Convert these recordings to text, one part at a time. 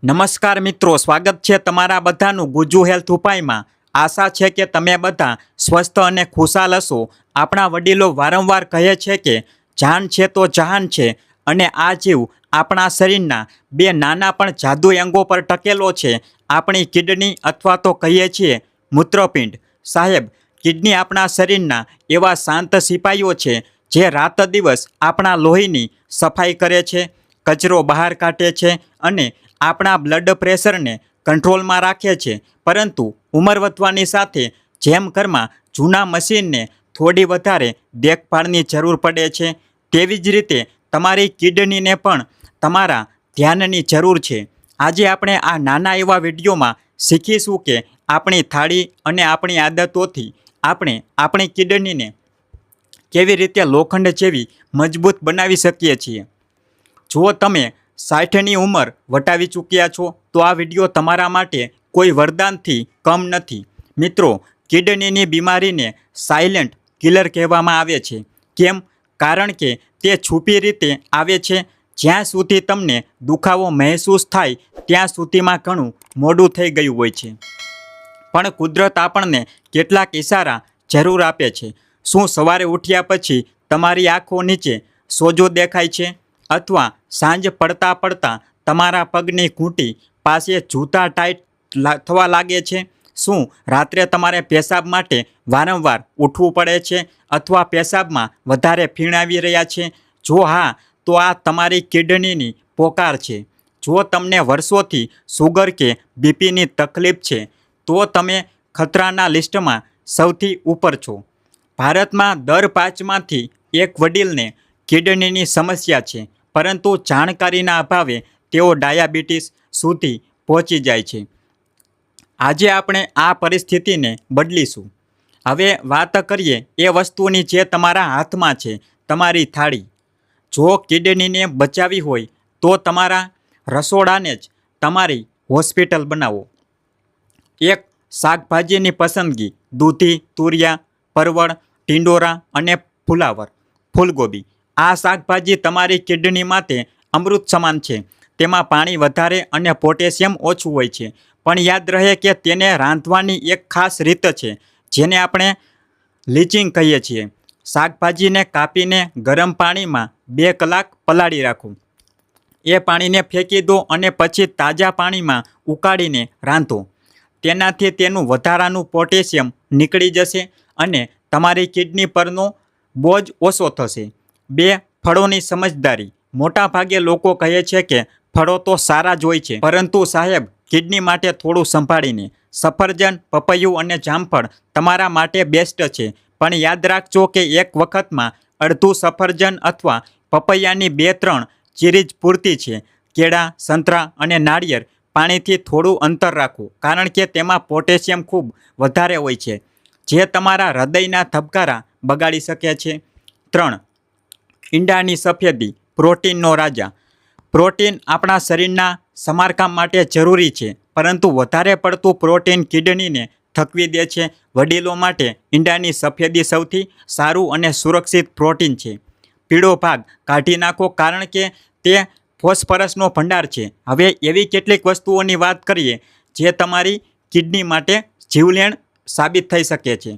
નમસ્કાર મિત્રો, સ્વાગત છે તમારા બધાનું ગુજુ હેલ્થ ઉપાયમાં। આશા છે કે તમે બધા સ્વસ્થ અને ખુશાલ હશો। આપણા વડીલો વારંવાર કહે છે કે જાન છે તો જહાન છે, અને આ જીવ આપણા શરીરના બે નાના પણ જાદુઈ અંગો પર ટકેલો છે, આપણી કિડની અથવા તો કહીએ છીએ મૂત્રપિંડ। સાહેબ, કિડની આપણા શરીરના એવા શાંત સિપાહીઓ છે જે રાત દિવસ આપણા લોહીની સફાઈ કરે છે, કચરો બહાર કાઢે છે અને આપણા બ્લડ પ્રેશરને કંટ્રોલમાં રાખે છે। પરંતુ ઉંમર વધવાની સાથે જેમ ઘરમાં જૂના મશીનને થોડી વધારે દેખભાળની જરૂર પડે છે, તેવી જ રીતે તમારી કિડનીને પણ તમારા ધ્યાનની જરૂર છે। આજે આપણે આ નાના એવા વિડીયોમાં શીખીશું કે આપણી થાળી અને આપણી આદતોથી આપણે આપણી કિડનીને કેવી રીતે લોખંડ જેવી મજબૂત બનાવી શકીએ છીએ। જો તમે 60ની ઉંમર વટાવી ચૂક્યા છો તો આ વિડીયો તમારા માટે કોઈ વરદાનથી કમ નથી। મિત્રો, કિડનીની બીમારીને સાયલેન્ટ કિલર કહેવામાં આવે છે। કેમ? કારણ કે તે છુપી રીતે આવે છે। જ્યાં સુધી તમને દુખાવો મહેસૂસ થાય ત્યાં સુધીમાં ઘણું મોડું થઈ ગયું હોય છે, પણ કુદરત આપણને કેટલાક ઇશારા જરૂર આપે છે। શું સવારે ઉઠ્યા પછી તમારી આંખો નીચે સોજો દેખાય છે? અથવા સાંજ પડતા પડતા તમારા પગની ઘૂંટી પાસે જૂતા ટાઈટ થવા લાગે છે? શું રાત્રે તમારે પેશાબ માટે વારંવાર ઉઠવું પડે છે અથવા પેશાબમાં વધારે ફીણ આવી રહ્યા છે? જો હા, તો આ તમારી કિડનીની પોકાર છે। જો તમને વર્ષોથી સુગર કે બીપીની તકલીફ છે તો તમે ખતરાના લિસ્ટમાં સૌથી ઉપર છો। ભારતમાં દર 5માંથી એક વડીલને કિડનીની સમસ્યા છે, પરંતુ જાણકારીના અભાવે તેઓ ડાયાબિટીસ સુધી પહોંચી જાય છે। આજે આપણે આ પરિસ્થિતિને બદલીશું। હવે વાત કરીએ એ વસ્તુની જે તમારા હાથમાં છે, તમારી થાળી। જો કિડનીને બચાવી હોય તો તમારા રસોડાને જ તમારી હોસ્પિટલ બનાવો। એક, શાકભાજીની પસંદગી: દૂધી, તુરિયા, પરવળ, ટિંડોરા અને ફુલાવર, ફૂલગોબી। આ શાકભાજી તમારી કિડની માટે અમૃત સમાન છે। તેમાં પાણી વધારે અને પોટેશિયમ ઓછું હોય છે, પણ યાદ રહે કે તેને રાંધવાની એક ખાસ રીત છે જેને આપણે લીચિંગ કહીએ છીએ। શાકભાજીને કાપીને ગરમ પાણીમાં 2 કલાક પલાળી રાખો। એ પાણીને ફેંકી દો અને પછી તાજા પાણીમાં ઉકાળીને રાંધો। તેનાથી તેનું વધારાનું પોટેશિયમ નીકળી જશે અને તમારી કિડની પરનો બોજ ઓછો થશે। 2, ફળોની સમજદારી: મોટાભાગે લોકો કહે છે કે ફળો તો સારા જ હોય છે, પરંતુ સાહેબ, કિડની માટે થોડું સંભાળીને। સફરજન, પપૈયું અને જામફળ તમારા માટે બેસ્ટ છે, પણ યાદ રાખજો કે એક વખતમાં અડધું સફરજન અથવા પપૈયાની 2-3 ચીરીજ પૂરતી છે। કેળા, સંતરા અને નાળિયેર પાણીથી થોડું અંતર રાખો, કારણ કે તેમાં પોટેશિયમ ખૂબ વધારે હોય છે, જે તમારા હૃદયના ધબકારા બગાડી શકે છે। 3, ઈંડાની સફેદી: પ્રોટીનનો રાજા। પ્રોટીન આપણા શરીરના સમારકામ માટે જરૂરી છે, પરંતુ વધારે પડતું પ્રોટીન કિડનીને થકવી દે છે। વડીલો માટે ઈંડાની સફેદી સૌથી સારું અને સુરક્ષિત પ્રોટીન છે। પીળો ભાગ કાઢી નાખો, કારણ કે તે ફોસ્ફરસનો ભંડાર છે। હવે એવી કેટલીક વસ્તુઓની વાત કરીએ જે તમારી કિડની માટે જીવલેણ સાબિત થઈ શકે છે।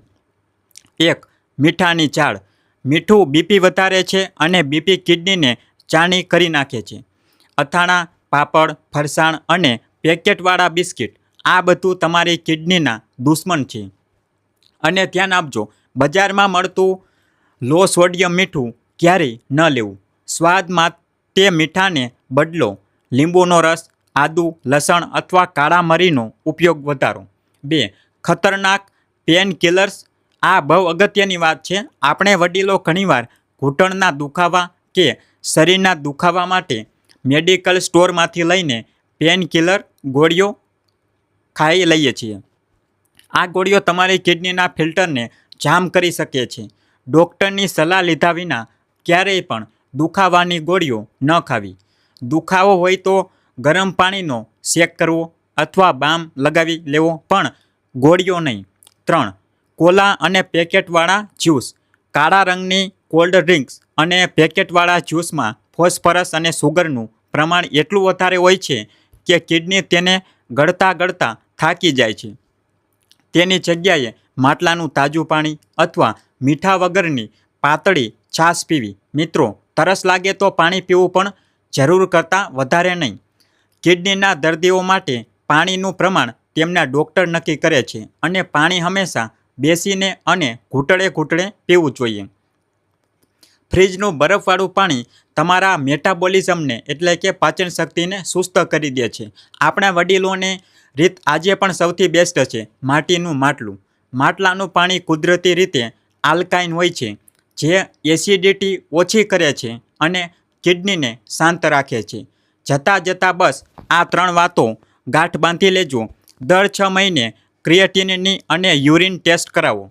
1, મીઠાની ચાળ: મીઠું બીપી વધારે છે અને બીપી કિડનીને ચાણી કરી નાખે છે। અથાણાં, પાપડ, ફરસાણ અને પેકેટવાળા બિસ્કિટ, આ બધું તમારી કિડનીના દુશ્મન છે। અને ધ્યાન આપજો, બજારમાં મળતું લો સોડિયમ મીઠું ક્યારેય ન લેવું। સ્વાદ માટે મીઠાને બદલો, લીંબુનો રસ, આદુ, લસણ અથવા કાળા મરીનો ઉપયોગ વધારો। 2, ખતરનાક પેન કિલર્સ: આ બહુ અગત્યની વાત છે। આપણે વડીલો ઘણીવાર ઘૂંટણના દુખાવા કે શરીરના દુખાવા માટે મેડિકલ સ્ટોરમાંથી લઈને પેન કિલર ગોળીઓ ખાઈ લઈએ છીએ। આ ગોળીઓ તમારી કિડનીના ફિલ્ટરને જામ કરી શકે છે। ડૉક્ટરની સલાહ લીધા વિના ક્યારેય પણ દુખાવાની ગોળીઓ ન ખાવી। દુખાવો હોય તો ગરમ પાણીનો શેક કરવો અથવા બામ લગાવી લેવો, પણ ગોળીઓ નહીં। 3, કોલા અને પેકેટવાળા જ્યુસ: કાળા રંગની કોલ્ડ ડ્રિંક્સ અને પેકેટવાળા જ્યુસમાં ફોસ્ફરસ અને સુગરનું પ્રમાણ એટલું વધારે હોય છે કે કિડની તેને ગળતા ગળતા થાકી જાય છે. તેની જગ્યાએ માટલાનું તાજું પાણી અથવા મીઠા વગરની પાતળી છાશ પીવી. મિત્રો, તરસ લાગે તો પાણી પીવું, પણ જરૂર કરતાં વધારે નહીં. કિડનીના દર્દીઓ માટે પાણીનું પ્રમાણ તેમના ડૉક્ટર નક્કી કરે છે અને પાણી હંમેશા બેસીને અને ઘૂંટડે ઘૂંટડે પીવું જોઈએ. ફ્રીજનું બરફવાળું પાણી તમારા મેટાબોલિઝમને એટલે કે પાચન શક્તિને સુસ્ત કરી દે છે. આપણા વડીલોની રીત આજે પણ સૌથી બેસ્ટ છે. માટીનું માટલું. માટલાનું પાણી કુદરતી રીતે આલ્કાઇન હોય છે, જે એસિડિટી ઓછી કરે છે અને કિડનીને શાંત રાખે છે. જતાં જતાં બસ આ 3 વાતો ગાંઠ બાંધી લેજો. દર 6 મહિને ક્રિએટિનિન અને યુરિન ટેસ્ટ કરાવો.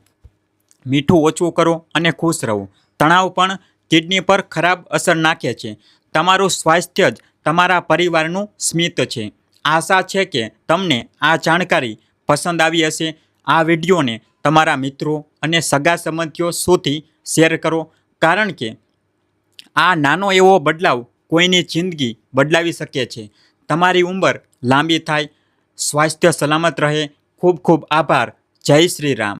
મીઠું ઓછું કરો અને ખુશ રહો. તણાવ પણ કિડની પર ખરાબ અસર નાખે છે. તમારું સ્વાસ્થ્ય જ તમારા પરિવારનું સ્મિત છે. આશા છે કે તમને આ જાણકારી પસંદ આવી હશે. આ વિડીયોને તમારા મિત્રો અને સગા સંબંધીઓ સુધી શેર કરો, કારણ કે આ નાનો એવો બદલાવ કોઈની જિંદગી બદલાવી શકે છે. તમારી ઉંમર લાંબી થાય, સ્વાસ્થ્ય સલામત રહે. ખૂબ ખૂબ આભાર. જય શ્રી રામ.